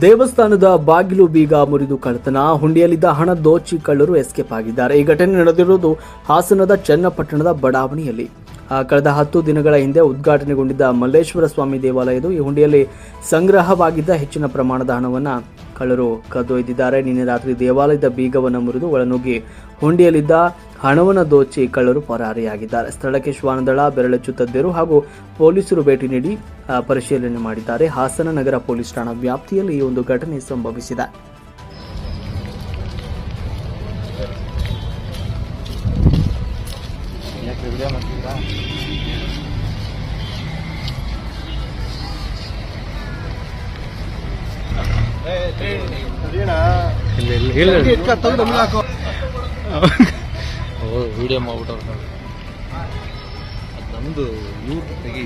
ದೇವಸ್ಥಾನದ ಬಾಗಿಲು ಬೀಗ ಮುರಿದು ಕಳ್ಳತನ, ಹುಂಡಿಯಲ್ಲಿದ್ದ ಹಣ ದೋಚಿ ಕಳ್ಳರು ಎಸ್ಕೇಪ್ ಆಗಿದ್ದಾರೆ. ಈ ಘಟನೆ ನಡೆದಿರುವುದು ಹಾಸನದ ಚನ್ನಪಟ್ಟಣದ ಬಡಾವಣೆಯಲ್ಲಿ. ಕಳೆದ 10 ದಿನಗಳ ಹಿಂದೆ ಉದ್ಘಾಟನೆಗೊಂಡಿದ್ದ ಮಲ್ಲೇಶ್ವರ ಸ್ವಾಮಿ ದೇವಾಲಯದ ಈ ಹುಂಡಿಯಲ್ಲಿ ಸಂಗ್ರಹವಾಗಿದ್ದ ಹೆಚ್ಚಿನ ಪ್ರಮಾಣದ ಹಣವನ್ನು ಕಳ್ಳರು ಕದ್ದೊಯ್ದಿದ್ದಾರೆ. ನಿನ್ನೆ ರಾತ್ರಿ ದೇವಾಲಯದ ಬೀಗವನ್ನು ಮುರಿದು ಒಳನುಗ್ಗಿ ಹುಂಡಿಯಲ್ಲಿದ್ದ ಹಣವನ್ನು ದೋಚಿ ಕಳ್ಳರು ಪರಾರಿಯಾಗಿದ್ದಾರೆ. ಸ್ಥಳಕ್ಕೆ ಶ್ವಾನದಳ, ಬೆರಳಚ್ಚು ತಜ್ಞರು ಹಾಗೂ ಪೊಲೀಸರು ಭೇಟಿ ನೀಡಿ ಪರಿಶೀಲನೆ ಮಾಡಿದ್ದಾರೆ. ಹಾಸನ ನಗರ ಪೊಲೀಸ್ ಠಾಣಾ ವ್ಯಾಪ್ತಿಯಲ್ಲಿ ಈ ಒಂದು ಘಟನೆ ಸಂಭವಿಸಿದೆ. ವಿಡಿಯೋ ಮಾಡ್ಬಿಟ್ಟು ನಮ್ದು ಇವ್ರು ತೆಗಿ